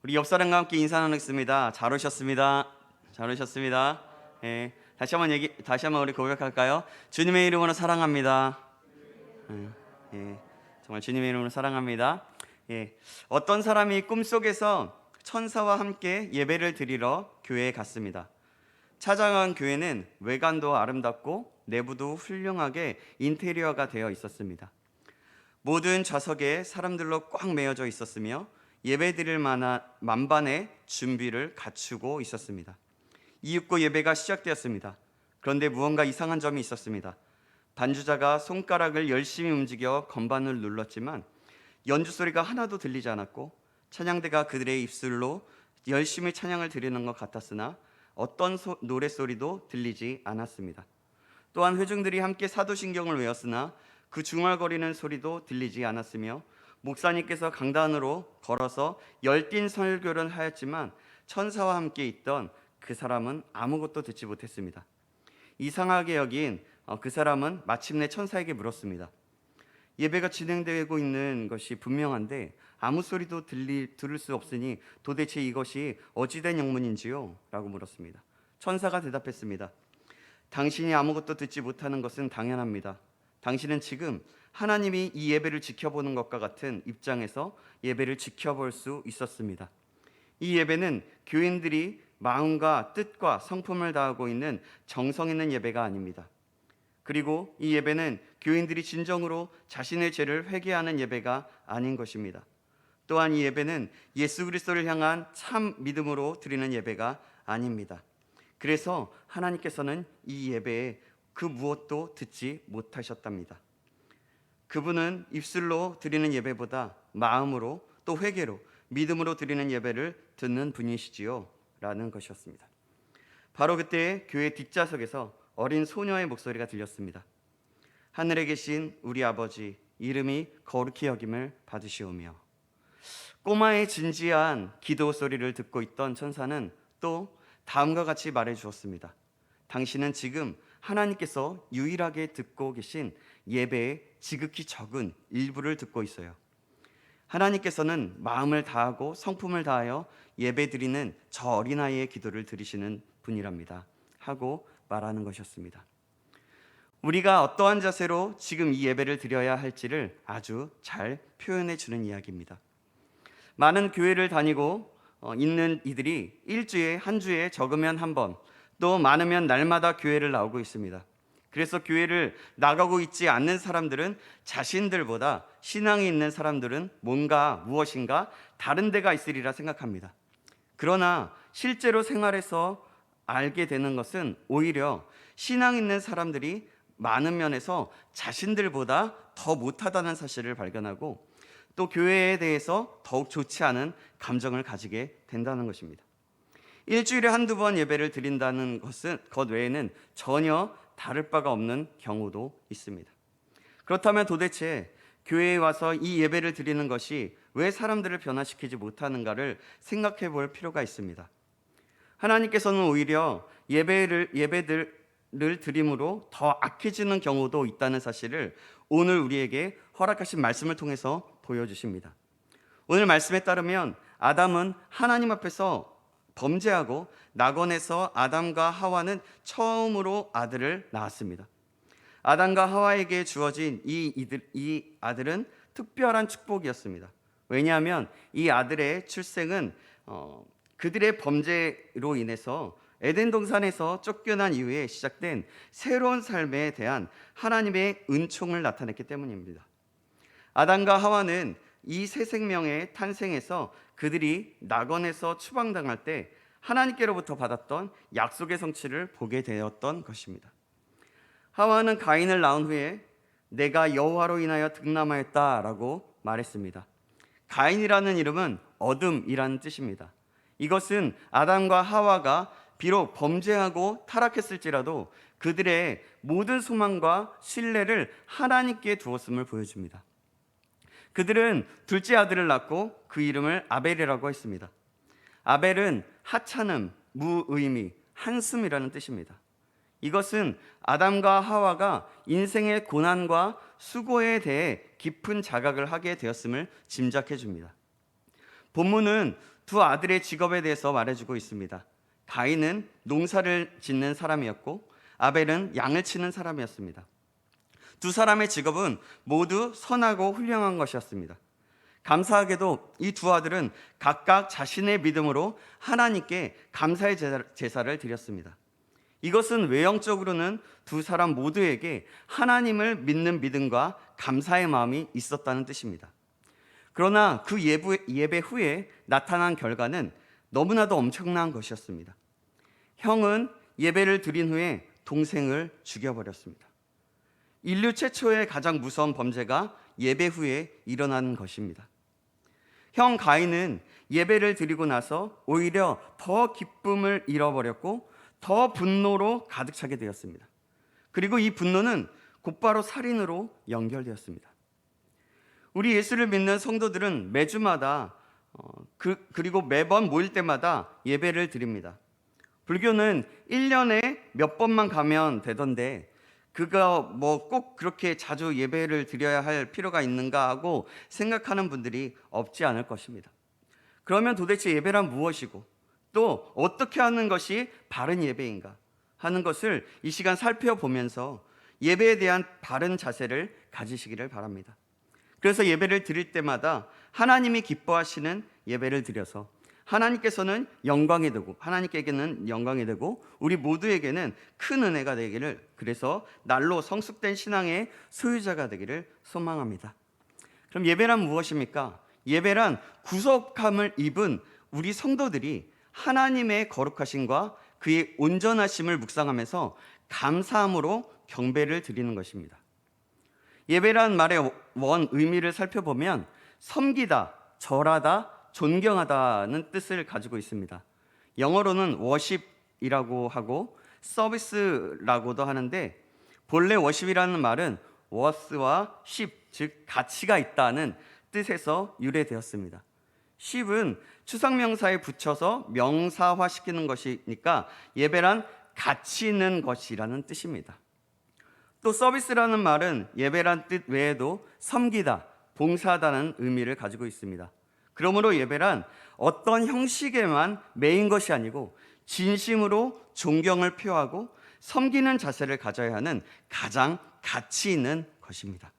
우리 옆 사람과 함께 인사 나누겠습니다. 잘 오셨습니다. 잘 오셨습니다. 예, 다시 한번 우리 고백할까요? 주님의 이름으로 사랑합니다. 예, 정말 주님의 이름으로 사랑합니다. 예, 어떤 사람이 꿈속에서 천사와 함께 예배를 드리러 교회에 갔습니다. 찾아간 교회는 외관도 아름답고 내부도 훌륭하게 인테리어가 되어 있었습니다. 모든 좌석에 사람들로 꽉 메어져 있었으며 예배드릴 만반의 준비를 갖추고 있었습니다. 이윽고 예배가 시작되었습니다. 그런데 무언가 이상한 점이 있었습니다. 반주자가 손가락을 열심히 움직여 건반을 눌렀지만 연주 소리가 하나도 들리지 않았고 찬양대가 그들의 입술로 열심히 찬양을 드리는 것 같았으나 어떤 노랫소리도 들리지 않았습니다. 또한 회중들이 함께 사도신경을 외웠으나 그 중얼거리는 소리도 들리지 않았으며 목사님께서 강단으로 걸어서 열띤 설교를 하였지만 천사와 함께 있던 그 사람은 아무것도 듣지 못했습니다. 이상하게 여긴 그 사람은 마침내 천사에게 물었습니다. 예배가 진행되고 있는 것이 분명한데 아무 소리도 들을 수 없으니 도대체 이것이 어찌된 영문인지요? 라고 물었습니다. 천사가 대답했습니다. 당신이 아무것도 듣지 못하는 것은 당연합니다. 당신은 지금 하나님이 이 예배를 지켜보는 것과 같은 입장에서 예배를 지켜볼 수 있었습니다. 이 예배는 교인들이 마음과 뜻과 성품을 다하고 있는 정성 있는 예배가 아닙니다. 그리고 이 예배는 교인들이 진정으로 자신의 죄를 회개하는 예배가 아닌 것입니다. 또한 이 예배는 예수 그리스도를 향한 참 믿음으로 드리는 예배가 아닙니다. 그래서 하나님께서는 이 예배에 그 무엇도 듣지 못하셨답니다. 그분은 입술로 드리는 예배보다 마음으로 또 회개로 믿음으로 드리는 예배를 듣는 분이시지요 라는 것이었습니다. 바로 그때 교회 뒷좌석에서 어린 소녀의 목소리가 들렸습니다. 하늘에 계신 우리 아버지 이름이 거룩히 여김을 받으시오며. 꼬마의 진지한 기도 소리를 듣고 있던 천사는 또 다음과 같이 말해 주었습니다. 당신은 지금 하나님께서 유일하게 듣고 계신 예배의 지극히 적은 일부를 듣고 있어요. 하나님께서는 마음을 다하고 성품을 다하여 예배드리는 저 어린아이의 기도를 들으시는 분이랍니다 하고 말하는 것이었습니다. 우리가 어떠한 자세로 지금 이 예배를 드려야 할지를 아주 잘 표현해 주는 이야기입니다. 많은 교회를 다니고 있는 이들이 일주에 한 주에 적으면 한 번, 또 많으면 날마다 교회를 나오고 있습니다. 그래서 교회를 나가고 있지 않는 사람들은 자신들보다 신앙이 있는 사람들은 무엇인가 다른 데가 있으리라 생각합니다. 그러나 실제로 생활에서 알게 되는 것은 오히려 신앙 있는 사람들이 많은 면에서 자신들보다 더 못하다는 사실을 발견하고 또 교회에 대해서 더욱 좋지 않은 감정을 가지게 된다는 것입니다. 일주일에 한두 번 예배를 드린다는 것 외에는 전혀 다를 바가 없는 경우도 있습니다. 그렇다면 도대체 교회에 와서 이 예배를 드리는 것이 왜 사람들을 변화시키지 못하는가를 생각해 볼 필요가 있습니다. 하나님께서는 오히려 예배들을 드림으로 더 악해지는 경우도 있다는 사실을 오늘 우리에게 허락하신 말씀을 통해서 보여주십니다. 오늘 말씀에 따르면 아담은 하나님 앞에서 범죄하고 낙원에서 아담과 하와는 처음으로 아들을 낳았습니다. 아담과 하와에게 주어진 이 아들은 특별한 축복이었습니다. 왜냐하면 이 아들의 출생은 그들의 범죄로 인해서 에덴 동산에서 쫓겨난 이후에 시작된 새로운 삶에 대한 하나님의 은총을 나타냈기 때문입니다. 아담과 하와는 이 새 생명의 탄생에서 그들이 낙원에서 추방당할 때 하나님께로부터 받았던 약속의 성취를 보게 되었던 것입니다. 하와는 가인을 낳은 후에 내가 여호와로 인하여 득남하였다라고 말했습니다. 가인이라는 이름은 어둠이라는 뜻입니다. 이것은 아담과 하와가 비록 범죄하고 타락했을지라도 그들의 모든 소망과 신뢰를 하나님께 두었음을 보여줍니다. 그들은 둘째 아들을 낳고 그 이름을 아벨이라고 했습니다. 아벨은 하찮음, 무의미, 한숨이라는 뜻입니다. 이것은 아담과 하와가 인생의 고난과 수고에 대해 깊은 자각을 하게 되었음을 짐작해 줍니다. 본문은 두 아들의 직업에 대해서 말해주고 있습니다. 가인은 농사를 짓는 사람이었고 아벨은 양을 치는 사람이었습니다. 두 사람의 직업은 모두 선하고 훌륭한 것이었습니다. 감사하게도 이 두 아들은 각각 자신의 믿음으로 하나님께 감사의 제사를 드렸습니다. 이것은 외형적으로는 두 사람 모두에게 하나님을 믿는 믿음과 감사의 마음이 있었다는 뜻입니다. 그러나 그 예배 후에 나타난 결과는 너무나도 엄청난 것이었습니다. 형은 예배를 드린 후에 동생을 죽여버렸습니다. 인류 최초의 가장 무서운 범죄가 예배 후에 일어나는 것입니다. 형 가인은 예배를 드리고 나서 오히려 더 기쁨을 잃어버렸고 더 분노로 가득 차게 되었습니다. 그리고 이 분노는 곧바로 살인으로 연결되었습니다. 우리 예수를 믿는 성도들은 매주마다 그리고 매번 모일 때마다 예배를 드립니다. 불교는 1년에 몇 번만 가면 되던데 그거 뭐 꼭 그렇게 자주 예배를 드려야 할 필요가 있는가 하고 생각하는 분들이 없지 않을 것입니다. 그러면 도대체 예배란 무엇이고 또 어떻게 하는 것이 바른 예배인가 하는 것을 이 시간 살펴보면서 예배에 대한 바른 자세를 가지시기를 바랍니다. 그래서 예배를 드릴 때마다 하나님이 기뻐하시는 예배를 드려서 하나님께서는 영광이 되고 하나님께게는 영광이 되고 우리 모두에게는 큰 은혜가 되기를, 그래서 날로 성숙된 신앙의 소유자가 되기를 소망합니다. 그럼 예배란 무엇입니까? 예배란 구속함을 입은 우리 성도들이 하나님의 거룩하심과 그의 온전하심을 묵상하면서 감사함으로 경배를 드리는 것입니다. 예배란 말의 원 의미를 살펴보면 섬기다, 절하다, 존경하다는 뜻을 가지고 있습니다. 영어로는 worship이라고 하고 서비스라고도 하는데 본래 worship이라는 말은 worth와 ship, 즉 가치가 있다는 뜻에서 유래되었습니다. ship은 추상명사에 붙여서 명사화시키는 것이니까 예배란 가치 있는 것이라는 뜻입니다. 또 서비스라는 말은 예배란 뜻 외에도 섬기다, 봉사하다는 의미를 가지고 있습니다. 그러므로 예배란 어떤 형식에만 매인 것이 아니고 진심으로 존경을 표하고 섬기는 자세를 가져야 하는 가장 가치 있는 것입니다.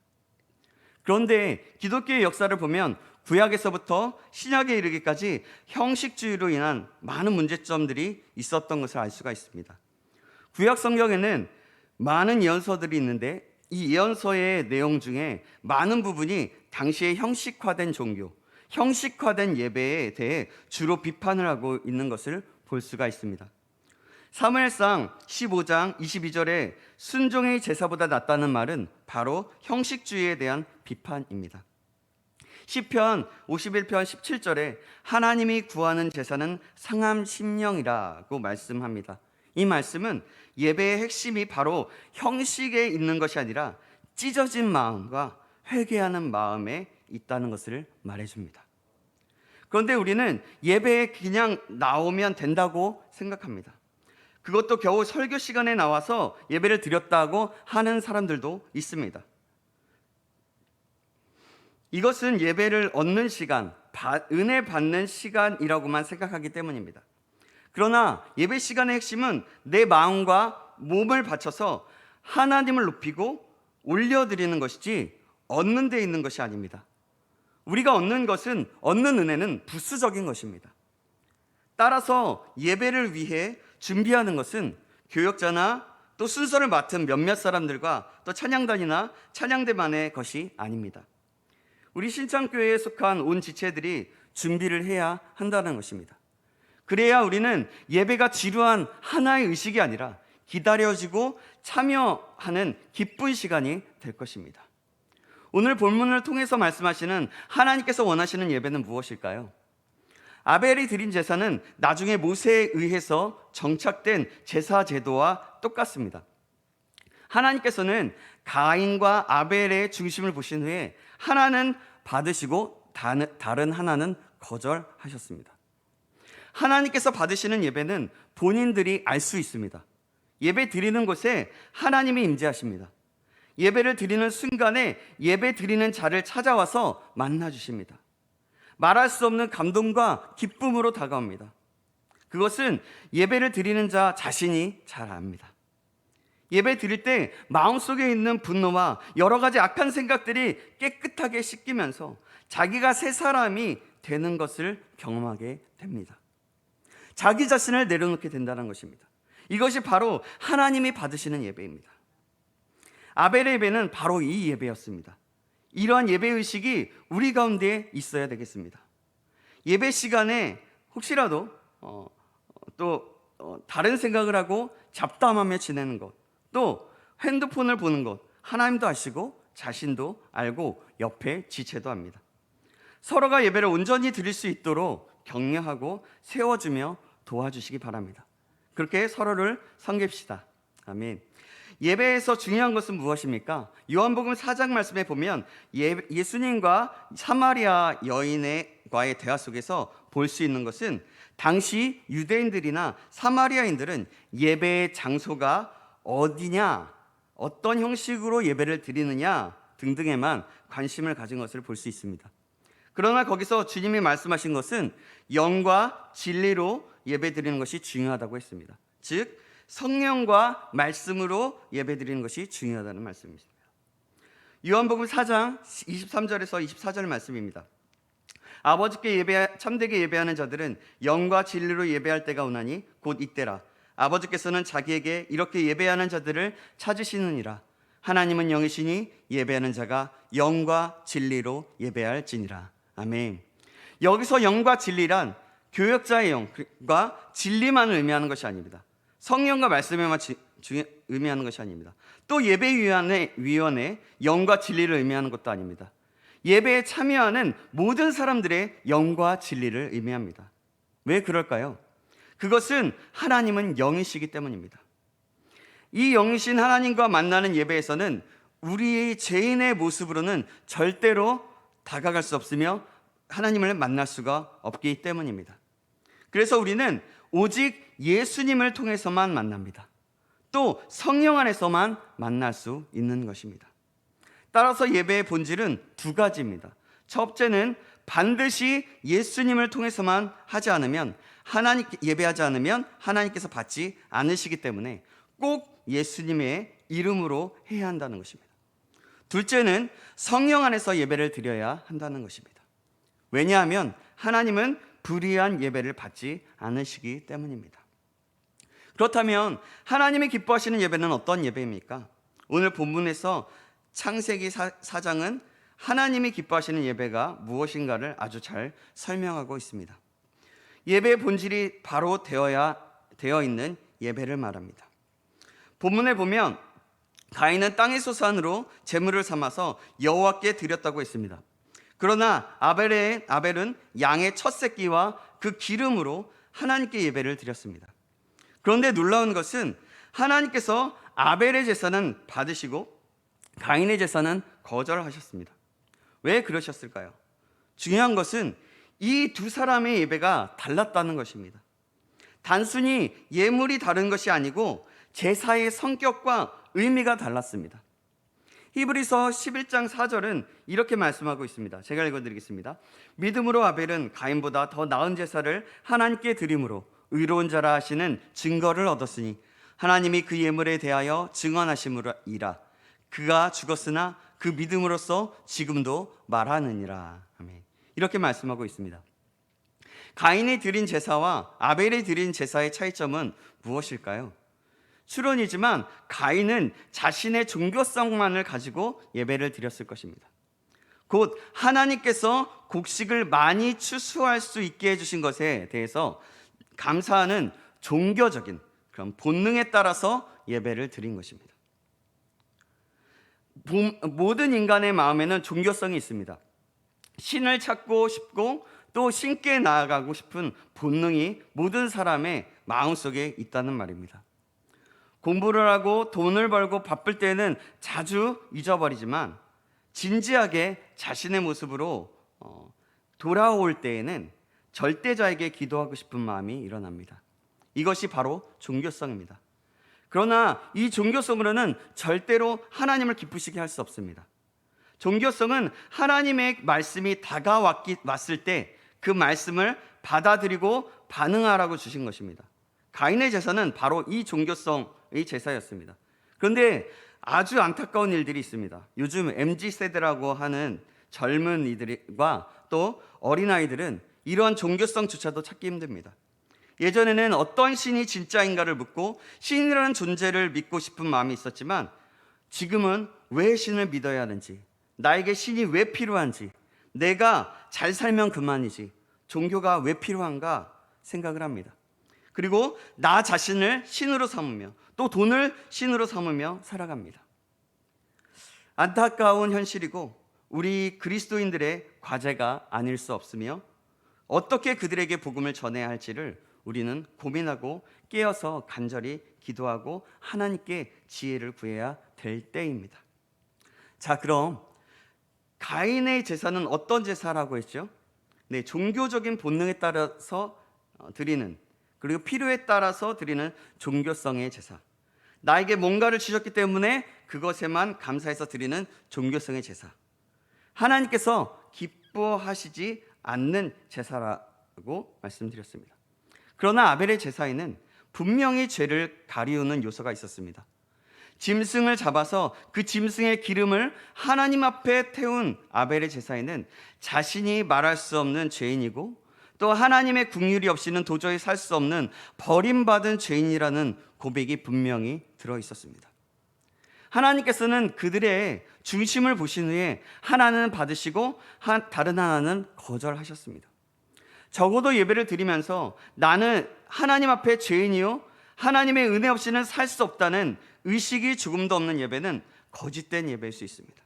그런데 기독교의 역사를 보면 구약에서부터 신약에 이르기까지 형식주의로 인한 많은 문제점들이 있었던 것을 알 수가 있습니다. 구약 성경에는 많은 예언서들이 있는데 이 예언서의 내용 중에 많은 부분이 당시의 형식화된 종교, 형식화된 예배에 대해 주로 비판을 하고 있는 것을 볼 수가 있습니다. 사무엘상 15장 22절에 순종의 제사보다 낫다는 말은 바로 형식주의에 대한 비판입니다. 시편 51편 17절에 하나님이 구하는 제사는 상함 심령이라고 말씀합니다. 이 말씀은 예배의 핵심이 바로 형식에 있는 것이 아니라 찢어진 마음과 회개하는 마음에 있다는 것을 말해줍니다. 그런데 우리는 예배에 그냥 나오면 된다고 생각합니다. 그것도 겨우 설교 시간에 나와서 예배를 드렸다고 하는 사람들도 있습니다. 이것은 예배를 얻는 시간, 은혜 받는 시간이라고만 생각하기 때문입니다. 그러나 예배 시간의 핵심은 내 마음과 몸을 바쳐서 하나님을 높이고 올려드리는 것이지 얻는 데 있는 것이 아닙니다. 우리가 얻는 은혜는 부수적인 것입니다. 따라서 예배를 위해 준비하는 것은 교역자나 또 순서를 맡은 몇몇 사람들과 또 찬양단이나 찬양대만의 것이 아닙니다. 우리 신창교회에 속한 온 지체들이 준비를 해야 한다는 것입니다. 그래야 우리는 예배가 지루한 하나의 의식이 아니라 기다려지고 참여하는 기쁜 시간이 될 것입니다. 오늘 본문을 통해서 말씀하시는 하나님께서 원하시는 예배는 무엇일까요? 아벨이 드린 제사는 나중에 모세에 의해서 정착된 제사 제도와 똑같습니다. 하나님께서는 가인과 아벨의 중심을 보신 후에 하나는 받으시고 다른 하나는 거절하셨습니다. 하나님께서 받으시는 예배는 본인들이 알 수 있습니다. 예배 드리는 곳에 하나님이 임재하십니다. 예배를 드리는 순간에 예배 드리는 자를 찾아와서 만나주십니다. 말할 수 없는 감동과 기쁨으로 다가옵니다. 그것은 예배를 드리는 자 자신이 잘 압니다. 예배 드릴 때 마음속에 있는 분노와 여러 가지 악한 생각들이 깨끗하게 씻기면서 자기가 새 사람이 되는 것을 경험하게 됩니다. 자기 자신을 내려놓게 된다는 것입니다. 이것이 바로 하나님이 받으시는 예배입니다. 아벨의 예배는 바로 이 예배였습니다. 이러한 예배의식이 우리 가운데 있어야 되겠습니다. 예배 시간에 혹시라도 다른 생각을 하고 잡담하며 지내는 것, 또 핸드폰을 보는 것, 하나님도 아시고 자신도 알고 옆에 지체도 합니다. 서로가 예배를 온전히 드릴 수 있도록 격려하고 세워주며 도와주시기 바랍니다. 그렇게 서로를 섬깁시다. 아멘. 예배에서 중요한 것은 무엇입니까? 요한복음 4장 말씀에 보면 예수님과 사마리아 여인과의 대화 속에서 볼 수 있는 것은 당시 유대인들이나 사마리아인들은 예배의 장소가 어디냐, 어떤 형식으로 예배를 드리느냐 등등에만 관심을 가진 것을 볼 수 있습니다. 그러나 거기서 주님이 말씀하신 것은 영과 진리로 예배 드리는 것이 중요하다고 했습니다. 즉 성령과 말씀으로 예배 드리는 것이 중요하다는 말씀입니다. 요한복음 4장 23절에서 24절 말씀입니다. 아버지께 참되게 예배하는 자들은 영과 진리로 예배할 때가 오나니 곧 이때라. 아버지께서는 자기에게 이렇게 예배하는 자들을 찾으시느니라. 하나님은 영이시니 예배하는 자가 영과 진리로 예배할지니라. 아멘. 여기서 영과 진리란 교역자의 영과 진리만을 의미하는 것이 아닙니다. 성령과 말씀에만 의미하는 것이 아닙니다. 또 예배위원회 영과 진리를 의미하는 것도 아닙니다. 예배에 참여하는 모든 사람들의 영과 진리를 의미합니다. 왜 그럴까요? 그것은 하나님은 영이시기 때문입니다. 이 영이신 하나님과 만나는 예배에서는 우리의 죄인의 모습으로는 절대로 다가갈 수 없으며 하나님을 만날 수가 없기 때문입니다. 그래서 우리는 오직 예수님을 통해서만 만납니다. 또 성령 안에서만 만날 수 있는 것입니다. 따라서 예배의 본질은 두 가지입니다. 첫째는 반드시 예수님을 통해서만 예배하지 않으면 하나님께서 받지 않으시기 때문에 꼭 예수님의 이름으로 해야 한다는 것입니다. 둘째는 성령 안에서 예배를 드려야 한다는 것입니다. 왜냐하면 하나님은 불의한 예배를 받지 않으시기 때문입니다. 그렇다면 하나님이 기뻐하시는 예배는 어떤 예배입니까? 오늘 본문에서 창세기 4장은 하나님이 기뻐하시는 예배가 무엇인가를 아주 잘 설명하고 있습니다. 예배의 본질이 바로 되어 있는 예배를 말합니다. 본문에 보면 가인은 땅의 소산으로 제물을 삼아서 여호와께 드렸다고 했습니다. 그러나 아벨은 양의 첫 새끼와 그 기름으로 하나님께 예배를 드렸습니다. 그런데 놀라운 것은 하나님께서 아벨의 제사는 받으시고 가인의 제사는 거절하셨습니다. 왜 그러셨을까요? 중요한 것은 이 두 사람의 예배가 달랐다는 것입니다. 단순히 예물이 다른 것이 아니고 제사의 성격과 의미가 달랐습니다. 히브리서 11장 4절은 이렇게 말씀하고 있습니다. 제가 읽어드리겠습니다. 믿음으로 아벨은 가인보다 더 나은 제사를 하나님께 드림으로 의로운 자라 하시는 증거를 얻었으니 하나님이 그 예물에 대하여 증언하심이라. 그가 죽었으나 그 믿음으로써 지금도 말하느니라. 아멘. 이렇게 말씀하고 있습니다. 가인이 드린 제사와 아벨이 드린 제사의 차이점은 무엇일까요? 추론이지만 가인은 자신의 종교성만을 가지고 예배를 드렸을 것입니다. 곧 하나님께서 곡식을 많이 추수할 수 있게 해주신 것에 대해서 감사하는 종교적인 그런 본능에 따라서 예배를 드린 것입니다. 모든 인간의 마음에는 종교성이 있습니다. 신을 찾고 싶고 또 신께 나아가고 싶은 본능이 모든 사람의 마음속에 있다는 말입니다. 공부를 하고 돈을 벌고 바쁠 때는 자주 잊어버리지만 진지하게 자신의 모습으로 돌아올 때에는 절대자에게 기도하고 싶은 마음이 일어납니다. 이것이 바로 종교성입니다. 그러나 이 종교성으로는 절대로 하나님을 기쁘시게 할 수 없습니다. 종교성은 하나님의 말씀이 다가왔을 때 그 말씀을 받아들이고 반응하라고 주신 것입니다. 가인의 제사는 바로 이 종교성의 제사였습니다. 그런데 아주 안타까운 일들이 있습니다. 요즘 MZ세대라고 하는 젊은 이들과 또 어린아이들은 이러한 종교성조차도 찾기 힘듭니다. 예전에는 어떤 신이 진짜인가를 묻고 신이라는 존재를 믿고 싶은 마음이 있었지만 지금은 왜 신을 믿어야 하는지, 나에게 신이 왜 필요한지, 내가 잘 살면 그만이지 종교가 왜 필요한가 생각을 합니다. 그리고 나 자신을 신으로 삼으며 또 돈을 신으로 삼으며 살아갑니다. 안타까운 현실이고 우리 그리스도인들의 과제가 아닐 수 없으며 어떻게 그들에게 복음을 전해야 할지를 우리는 고민하고 깨어서 간절히 기도하고 하나님께 지혜를 구해야 될 때입니다. 자, 그럼 가인의 제사는 어떤 제사라고 했죠? 네, 종교적인 본능에 따라서 드리는, 그리고 필요에 따라서 드리는 종교성의 제사. 나에게 뭔가를 주셨기 때문에 그것에만 감사해서 드리는 종교성의 제사. 하나님께서 기뻐하시지 않는 제사라고 말씀드렸습니다. 그러나 아벨의 제사에는 분명히 죄를 가리우는 요소가 있었습니다. 짐승을 잡아서 그 짐승의 기름을 하나님 앞에 태운 아벨의 제사에는 자신이 말할 수 없는 죄인이고 또 하나님의 긍휼이 없이는 도저히 살 수 없는 버림받은 죄인이라는 고백이 분명히 들어있었습니다. 하나님께서는 그들의 중심을 보신 후에 하나는 받으시고 다른 하나는 거절하셨습니다. 적어도 예배를 드리면서 나는 하나님 앞에 죄인이요 하나님의 은혜 없이는 살 수 없다는 의식이 조금도 없는 예배는 거짓된 예배일 수 있습니다.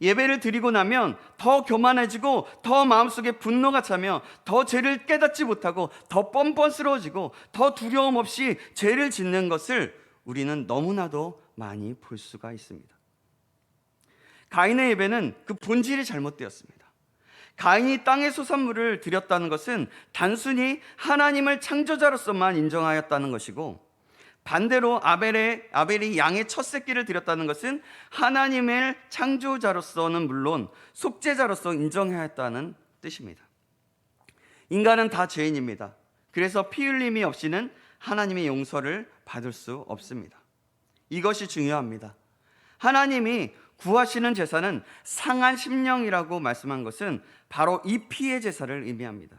예배를 드리고 나면 더 교만해지고 더 마음속에 분노가 차며 더 죄를 깨닫지 못하고 더 뻔뻔스러워지고 더 두려움 없이 죄를 짓는 것을 우리는 너무나도 많이 볼 수가 있습니다. 가인의 예배는 그 본질이 잘못되었습니다. 가인이 땅의 소산물을 드렸다는 것은 단순히 하나님을 창조자로서만 인정하였다는 것이고 반대로 아벨이 양의 첫 새끼를 드렸다는 것은 하나님을 창조자로서는 물론 속죄자로서 인정해야 했다는 뜻입니다. 인간은 다 죄인입니다. 그래서 피 흘림이 없이는 하나님의 용서를 받을 수 없습니다. 이것이 중요합니다. 하나님이 구하시는 제사는 상한 심령이라고 말씀한 것은 바로 이 피의 제사를 의미합니다.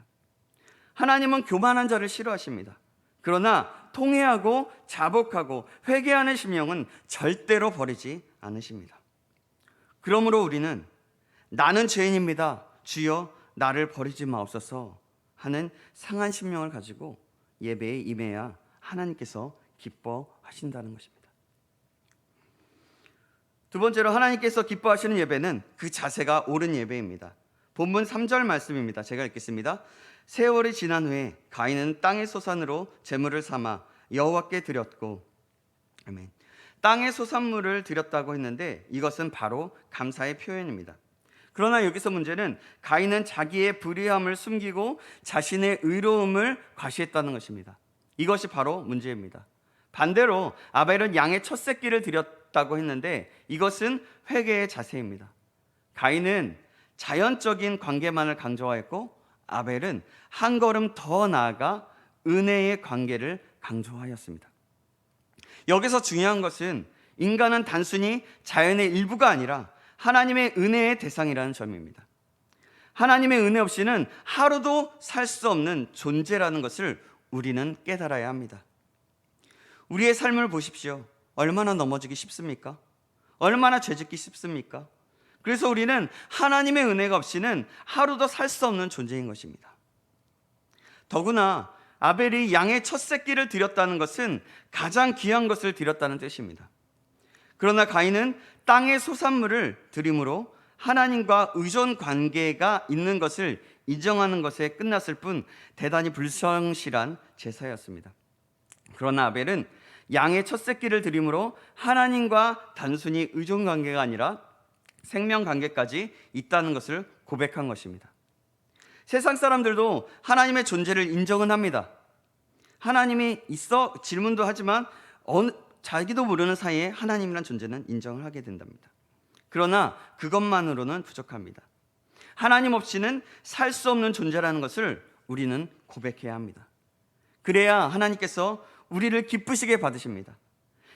하나님은 교만한 자를 싫어하십니다. 그러나 통회하고 자복하고 회개하는 심령은 절대로 버리지 않으십니다. 그러므로 우리는 나는 죄인입니다. 주여 나를 버리지 마옵소서 하는 상한 심령을 가지고 예배에 임해야 하나님께서 기뻐하신다는 것입니다. 두 번째로 하나님께서 기뻐하시는 예배는 그 자세가 옳은 예배입니다. 본문 3절 말씀입니다. 제가 읽겠습니다. 세월이 지난 후에 가인은 땅의 소산으로 제물을 삼아 여호와께 드렸고, 아멘. 땅의 소산물을 드렸다고 했는데 이것은 바로 감사의 표현입니다. 그러나 여기서 문제는 가인은 자기의 불의함을 숨기고 자신의 의로움을 과시했다는 것입니다. 이것이 바로 문제입니다. 반대로 아벨은 양의 첫 새끼를 드렸다고 했는데 이것은 회개의 자세입니다. 가인은 자연적인 관계만을 강조하였고 아벨은 한 걸음 더 나아가 은혜의 관계를 강조하였습니다. 여기서 중요한 것은 인간은 단순히 자연의 일부가 아니라 하나님의 은혜의 대상이라는 점입니다. 하나님의 은혜 없이는 하루도 살 수 없는 존재라는 것을 우리는 깨달아야 합니다. 우리의 삶을 보십시오. 얼마나 넘어지기 쉽습니까? 얼마나 죄짓기 쉽습니까? 그래서 우리는 하나님의 은혜가 없이는 하루도 살 수 없는 존재인 것입니다. 더구나 아벨이 양의 첫 새끼를 드렸다는 것은 가장 귀한 것을 드렸다는 뜻입니다. 그러나 가인은 땅의 소산물을 드림으로 하나님과 의존 관계가 있는 것을 인정하는 것에 끝났을 뿐 대단히 불성실한 제사였습니다. 그러나 아벨은 양의 첫 새끼를 드림으로 하나님과 단순히 의존 관계가 아니라 생명 관계까지 있다는 것을 고백한 것입니다. 세상 사람들도 하나님의 존재를 인정은 합니다. 하나님이 있어 질문도 하지만 자기도 모르는 사이에 하나님이란 존재는 인정을 하게 된답니다. 그러나 그것만으로는 부족합니다. 하나님 없이는 살 수 없는 존재라는 것을 우리는 고백해야 합니다. 그래야 하나님께서 우리를 기쁘시게 받으십니다.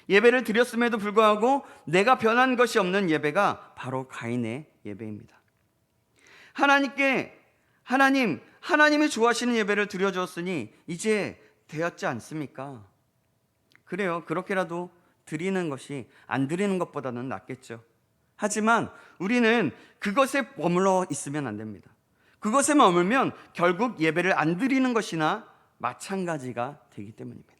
예배를 드렸음에도 불구하고 내가 변한 것이 없는 예배가 바로 가인의 예배입니다. 하나님이 좋아하시는 예배를 드려주었으니 이제 되었지 않습니까? 그래요. 그렇게라도 드리는 것이 안 드리는 것보다는 낫겠죠. 하지만 우리는 그것에 머물러 있으면 안 됩니다. 그것에 머물면 결국 예배를 안 드리는 것이나 마찬가지가 되기 때문입니다.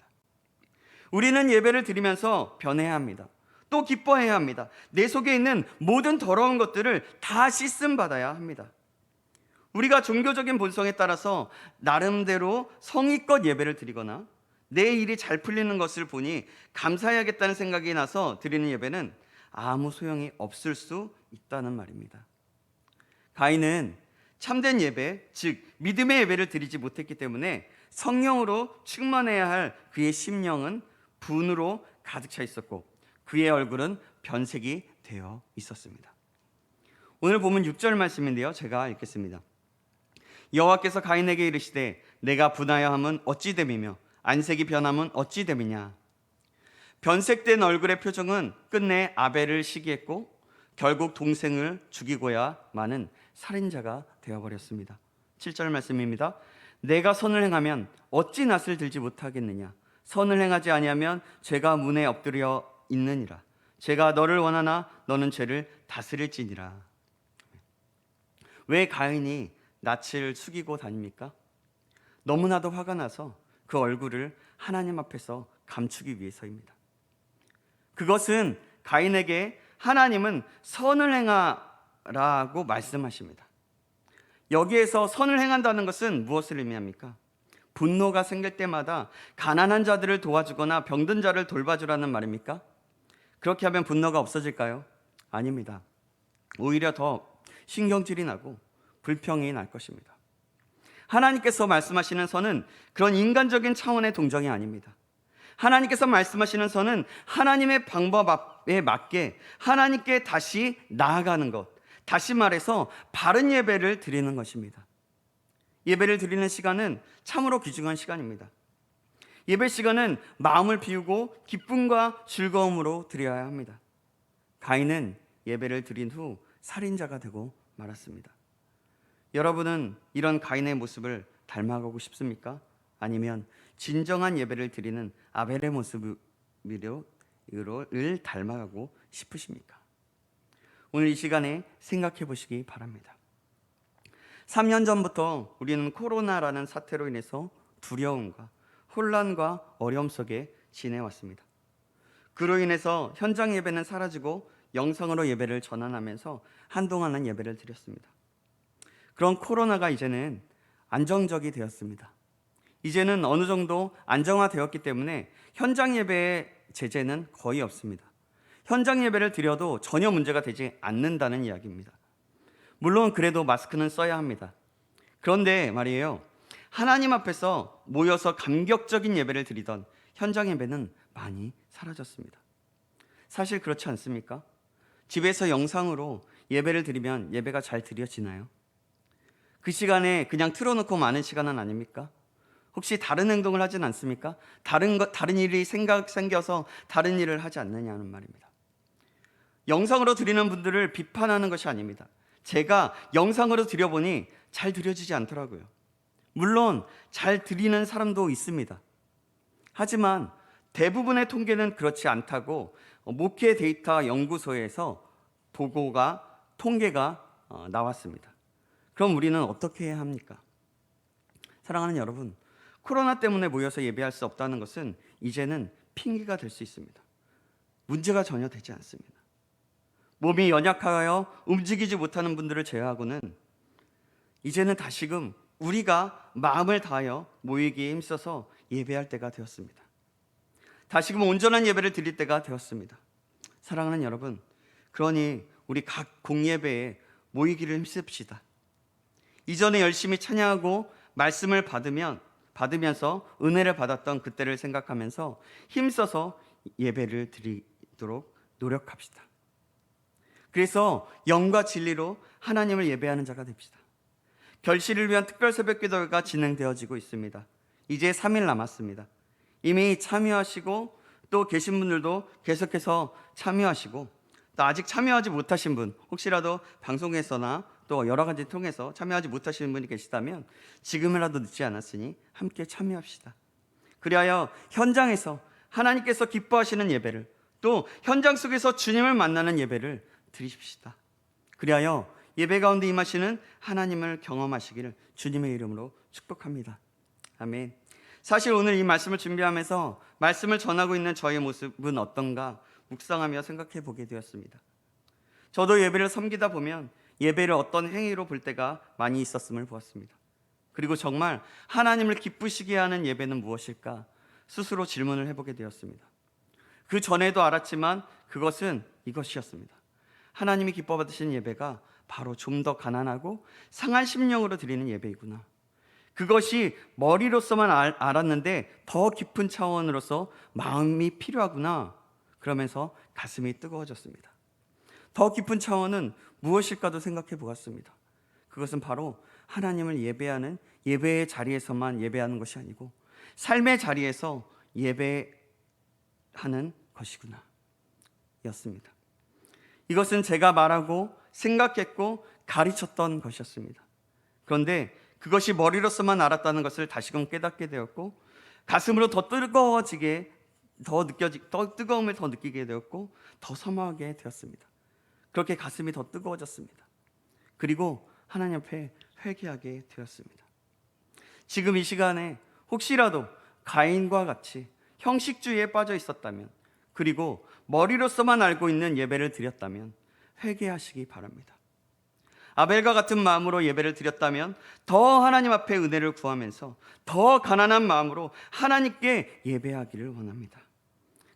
우리는 예배를 드리면서 변해야 합니다. 또 기뻐해야 합니다. 내 속에 있는 모든 더러운 것들을 다 씻음 받아야 합니다. 우리가 종교적인 본성에 따라서 나름대로 성의껏 예배를 드리거나 내 일이 잘 풀리는 것을 보니 감사해야겠다는 생각이 나서 드리는 예배는 아무 소용이 없을 수 있다는 말입니다. 가인은 참된 예배, 즉 믿음의 예배를 드리지 못했기 때문에 성령으로 충만해야 할 그의 심령은 분으로 가득 차 있었고 그의 얼굴은 변색이 되어 있었습니다. 오늘 보면 6절 말씀인데요, 제가 읽겠습니다. 여호와께서 가인에게 이르시되 내가 분하여 함은 어찌 됨이며 안색이 변함은 어찌 됨이냐. 변색된 얼굴의 표정은 끝내 아벨을 시기했고 결국 동생을 죽이고야 마는 살인자가 되어버렸습니다. 7절 말씀입니다. 내가 선을 행하면 어찌 낯을 들지 못하겠느냐. 선을 행하지 아니하면 죄가 문에 엎드려 있느니라. 제가 너를 원하나 너는 죄를 다스릴지니라. 왜 가인이 낯을 숙이고 다닙니까? 너무나도 화가 나서 그 얼굴을 하나님 앞에서 감추기 위해서입니다. 그것은 가인에게 하나님은 선을 행하라고 말씀하십니다. 여기에서 선을 행한다는 것은 무엇을 의미합니까? 분노가 생길 때마다 가난한 자들을 도와주거나 병든 자를 돌봐주라는 말입니까? 그렇게 하면 분노가 없어질까요? 아닙니다. 오히려 더 신경질이 나고 불평이 날 것입니다. 하나님께서 말씀하시는 선은 그런 인간적인 차원의 동정이 아닙니다. 하나님께서 말씀하시는 선은 하나님의 방법에 맞게 하나님께 다시 나아가는 것, 다시 말해서 바른 예배를 드리는 것입니다. 예배를 드리는 시간은 참으로 귀중한 시간입니다. 예배 시간은 마음을 비우고 기쁨과 즐거움으로 드려야 합니다. 가인은 예배를 드린 후 살인자가 되고 말았습니다. 여러분은 이런 가인의 모습을 닮아가고 싶습니까? 아니면 진정한 예배를 드리는 아벨의 모습을 닮아가고 싶으십니까? 오늘 이 시간에 생각해 보시기 바랍니다. 3년 전부터 우리는 코로나라는 사태로 인해서 두려움과 혼란과 어려움 속에 지내왔습니다. 그로 인해서 현장 예배는 사라지고 영상으로 예배를 전환하면서 한동안은 예배를 드렸습니다. 그런 코로나가 이제는 안정적이 되었습니다. 이제는 어느 정도 안정화되었기 때문에 현장 예배의 제재는 거의 없습니다. 현장 예배를 드려도 전혀 문제가 되지 않는다는 이야기입니다. 물론 그래도 마스크는 써야 합니다. 그런데 말이에요, 하나님 앞에서 모여서 감격적인 예배를 드리던 현장 예배는 많이 사라졌습니다. 사실 그렇지 않습니까? 집에서 영상으로 예배를 드리면 예배가 잘 드려지나요? 그 시간에 그냥 틀어놓고 마는 시간은 아닙니까? 혹시 다른 행동을 하진 않습니까? 다른 일이 생겨서 다른 일을 하지 않느냐는 말입니다. 영상으로 드리는 분들을 비판하는 것이 아닙니다. 제가 영상으로 드려보니 잘 드려지지 않더라고요. 물론 잘 드리는 사람도 있습니다. 하지만 대부분의 통계는 그렇지 않다고 목회 데이터 연구소에서 통계가 나왔습니다. 그럼 우리는 어떻게 해야 합니까? 사랑하는 여러분, 코로나 때문에 모여서 예배할 수 없다는 것은 이제는 핑계가 될 수 있습니다. 문제가 전혀 되지 않습니다. 몸이 연약하여 움직이지 못하는 분들을 제외하고는 이제는 다시금 우리가 마음을 다하여 모이기에 힘써서 예배할 때가 되었습니다. 다시금 온전한 예배를 드릴 때가 되었습니다. 사랑하는 여러분, 그러니 우리 각 공예배에 모이기를 힘씁시다. 이전에 열심히 찬양하고 말씀을 받으면서 은혜를 받았던 그때를 생각하면서 힘써서 예배를 드리도록 노력합시다. 그래서 영과 진리로 하나님을 예배하는 자가 됩시다. 결실을 위한 특별 새벽 기도가 진행되어지고 있습니다. 이제 3일 남았습니다. 이미 참여하시고 또 계신 분들도 계속해서 참여하시고, 또 아직 참여하지 못하신 분, 혹시라도 방송에서나 또 여러 가지 통해서 참여하지 못하시는 분이 계시다면 지금이라도 늦지 않았으니 함께 참여합시다. 그리하여 현장에서 하나님께서 기뻐하시는 예배를, 또 현장 속에서 주님을 만나는 예배를 드리십시다. 그리하여 예배 가운데 임하시는 하나님을 경험하시기를 주님의 이름으로 축복합니다. 아멘. 사실 오늘 이 말씀을 준비하면서 말씀을 전하고 있는 저의 모습은 어떤가 묵상하며 생각해 보게 되었습니다. 저도 예배를 섬기다 보면 예배를 어떤 행위로 볼 때가 많이 있었음을 보았습니다. 그리고 정말 하나님을 기쁘시게 하는 예배는 무엇일까 스스로 질문을 해보게 되었습니다. 그 전에도 알았지만 그것은 이것이었습니다. 하나님이 기뻐 받으시는 예배가 바로 좀 더 가난하고 상한 심령으로 드리는 예배이구나. 그것이 머리로서만 알았는데 더 깊은 차원으로서 마음이 필요하구나. 그러면서 가슴이 뜨거워졌습니다. 더 깊은 차원은 무엇일까도 생각해 보았습니다. 그것은 바로 하나님을 예배하는 예배의 자리에서만 예배하는 것이 아니고 삶의 자리에서 예배하는 것이구나 였습니다. 이것은 제가 말하고 생각했고 가르쳤던 것이었습니다. 그런데 그것이 머리로서만 알았다는 것을 다시금 깨닫게 되었고, 가슴으로 더 뜨거워지게 더 뜨거움을 더 느끼게 되었고, 더 사모하게 되었습니다. 그렇게 가슴이 더 뜨거워졌습니다. 그리고 하나님 앞에 회개하게 되었습니다. 지금 이 시간에 혹시라도 가인과 같이 형식주의에 빠져 있었다면, 그리고 머리로서만 알고 있는 예배를 드렸다면 회개하시기 바랍니다. 아벨과 같은 마음으로 예배를 드렸다면 더 하나님 앞에 은혜를 구하면서 더 가난한 마음으로 하나님께 예배하기를 원합니다.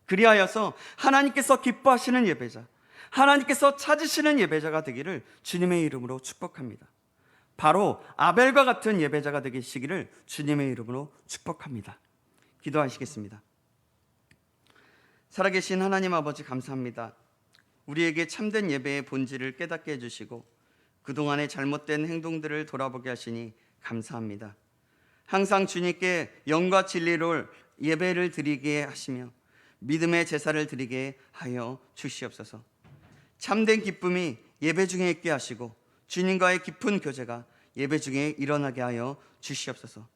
그리하여서 하나님께서 기뻐하시는 예배자, 하나님께서 찾으시는 예배자가 되기를 주님의 이름으로 축복합니다. 바로 아벨과 같은 예배자가 되시기를 주님의 이름으로 축복합니다. 기도하시겠습니다. 살아계신 하나님 아버지, 감사합니다. 우리에게 참된 예배의 본질을 깨닫게 해주시고 그동안의 잘못된 행동들을 돌아보게 하시니 감사합니다. 항상 주님께 영과 진리로 예배를 드리게 하시며 믿음의 제사를 드리게 하여 주시옵소서. 참된 기쁨이 예배 중에 있게 하시고 주님과의 깊은 교제가 예배 중에 일어나게 하여 주시옵소서.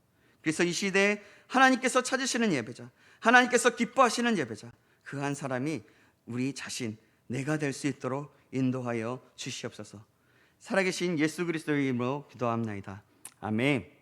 그래서 이 시대에 하나님께서 찾으시는 예배자, 하나님께서 기뻐하시는 예배자, 그 한 사람이 우리 자신, 내가 될 수 있도록 인도하여 주시옵소서. 살아계신 예수 그리스도의 이름으로 기도합나이다. 아멘.